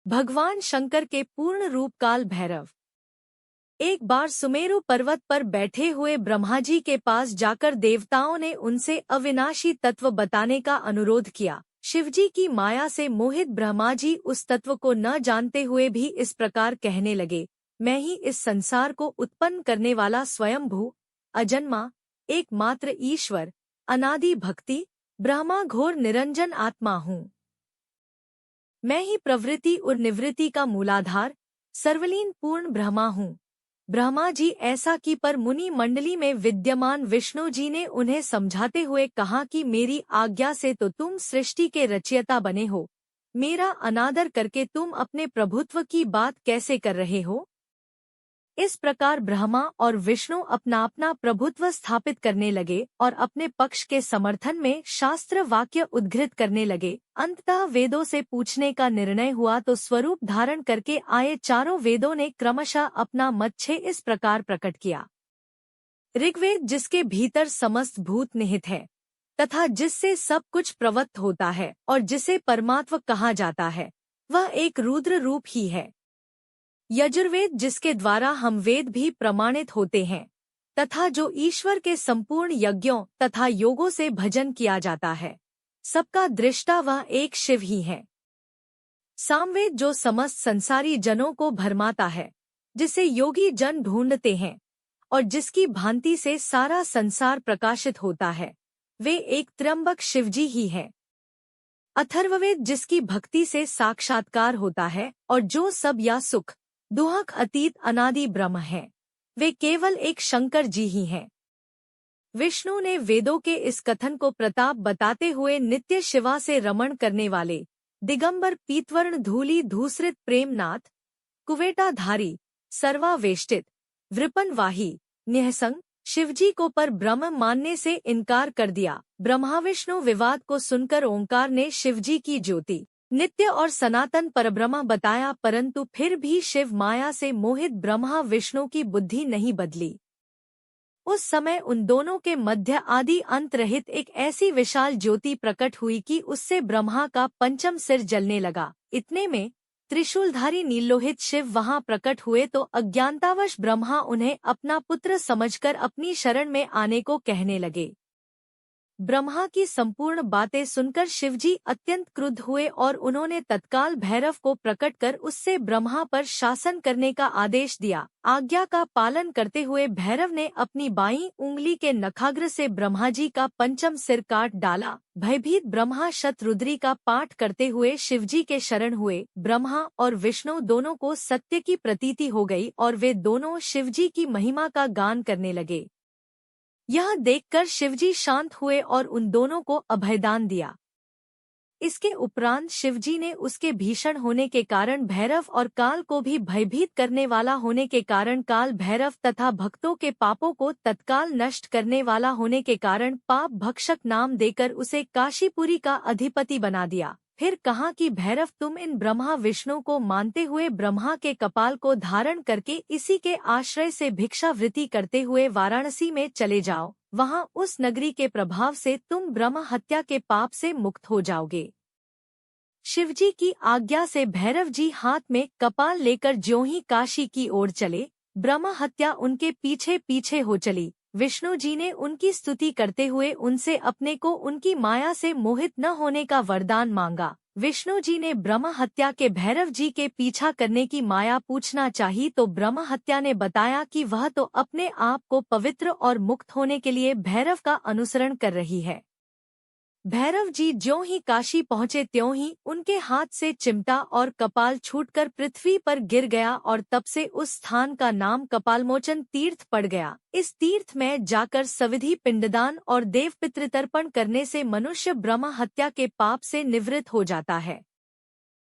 भगवान शंकर के पूर्ण रूप काल भैरव। एक बार सुमेरु पर्वत पर बैठे हुए ब्रह्मा जी के पास जाकर देवताओं ने उनसे अविनाशी तत्व बताने का अनुरोध किया। शिवजी की माया से मोहित ब्रह्मा जी उस तत्व को न जानते हुए भी इस प्रकार कहने लगे, मैं ही इस संसार को उत्पन्न करने वाला स्वयंभू, अजन्मा, एकमात्र ईश्वर, अनादि भक्ति, ब्रह्मा घोर निरंजन आत्मा हूँ। मैं ही प्रवृत्ति और निवृत्ति का मूलाधार, सर्वलीन पूर्ण ब्रह्मा हूँ। ब्रह्मा जी ऐसा कि पर मुनि मंडली में विद्यमान विष्णु जी ने उन्हें समझाते हुए कहा कि मेरी आज्ञा से तो तुम सृष्टि के रचयिता बने हो, मेरा अनादर करके तुम अपने प्रभुत्व की बात कैसे कर रहे हो। इस प्रकार ब्रह्मा और विष्णु अपना अपना प्रभुत्व स्थापित करने लगे और अपने पक्ष के समर्थन में शास्त्र वाक्य उद्धृत करने लगे। अंततः वेदों से पूछने का निर्णय हुआ तो स्वरूप धारण करके आए चारों वेदों ने क्रमशः अपना मत इस प्रकार प्रकट किया। ऋग्वेद, जिसके भीतर समस्त भूत निहित है तथा जिससे सब कुछ प्रवत्त होता है और जिसे परमात्मा कहा जाता है, वह एक रुद्र रूप ही है। यजुर्वेद, जिसके द्वारा हम वेद भी प्रमाणित होते हैं तथा जो ईश्वर के संपूर्ण यज्ञों तथा योगों से भजन किया जाता है, सबका दृष्टा वह एक शिव ही है। सामवेद, जो समस्त संसारी जनों को भरमाता है, जिसे योगी जन ढूंढते हैं और जिसकी भांति से सारा संसार प्रकाशित होता है, वे एक त्र्यंबक शिवजी ही है। अथर्ववेद, जिसकी भक्ति से साक्षात्कार होता है और जो सब या सुख दुहक अतीत अनादि ब्रह्म है, वे केवल एक शंकर जी ही हैं। विष्णु ने वेदों के इस कथन को प्रताप बताते हुए नित्य शिवा से रमण करने वाले दिगंबर पीतवर्ण धूली धूसरित प्रेमनाथ, कुवेटाधारी, सर्वावेष्टित, वृपनवाही, निहसंग शिवजी को पर ब्रह्म मानने से इनकार कर दिया। ब्रह्मा विष्णु विवाद को सुनकर ओंकार ने शिवजी की ज्योति, नित्य और सनातन परब्रह्म बताया, परंतु फिर भी शिव माया से मोहित ब्रह्मा विष्णु की बुद्धि नहीं बदली। उस समय उन दोनों के मध्य आदि अंत रहित एक ऐसी विशाल ज्योति प्रकट हुई कि उससे ब्रह्मा का पंचम सिर जलने लगा। इतने में त्रिशूलधारी नीलोहित शिव वहां प्रकट हुए तो अज्ञानतावश ब्रह्मा उन्हें अपना पुत्र समझकर अपनी शरण में आने को कहने लगे। ब्रह्मा की संपूर्ण बातें सुनकर शिवजी अत्यंत क्रुद्ध हुए और उन्होंने तत्काल भैरव को प्रकट कर उससे ब्रह्मा पर शासन करने का आदेश दिया। आज्ञा का पालन करते हुए भैरव ने अपनी बाईं उंगली के नखाग्र से ब्रह्मा जी का पंचम सिर काट डाला। भयभीत ब्रह्मा शतरुद्री का पाठ करते हुए शिवजी के शरण हुए। ब्रह्मा और विष्णु दोनों को सत्य की प्रतीति हो गई और वे दोनों शिवजी की महिमा का गान करने लगे। यह देखकर शिवजी शांत हुए और उन दोनों को अभयदान दिया। इसके उपरांत शिवजी ने उसके भीषण होने के कारण भैरव और काल को भी भयभीत करने वाला होने के कारण काल भैरव तथा भक्तों के पापों को तत्काल नष्ट करने वाला होने के कारण पाप भक्षक नाम देकर उसे काशीपुरी का अधिपति बना दिया। फिर कहा कि भैरव, तुम इन ब्रह्मा विष्णु को मानते हुए ब्रह्मा के कपाल को धारण करके इसी के आश्रय से भिक्षावृत्ति करते हुए वाराणसी में चले जाओ। वहां उस नगरी के प्रभाव से तुम ब्रह्म हत्या के पाप से मुक्त हो जाओगे। शिवजी की आज्ञा से भैरव जी हाथ में कपाल लेकर ज्यों ही काशी की ओर चले, ब्रह्म हत्या उनके पीछे पीछे हो चली। विष्णु जी ने उनकी स्तुति करते हुए उनसे अपने को उनकी माया से मोहित न होने का वरदान मांगा। विष्णु जी ने ब्रह्म हत्या के भैरव जी के पीछा करने की माया पूछना चाही तो ब्रह्म हत्या ने बताया कि वह तो अपने आप को पवित्र और मुक्त होने के लिए भैरव का अनुसरण कर रही है। भैरव जी ज्यों ही काशी पहुँचे त्यों ही उनके हाथ से चिमटा और कपाल छूटकर पृथ्वी पर गिर गया और तब से उस स्थान का नाम कपालमोचन तीर्थ पड़ गया। इस तीर्थ में जाकर सविधि पिंडदान और देव पितृतर्पण करने से मनुष्य ब्रह्म हत्या के पाप से निवृत्त हो जाता है।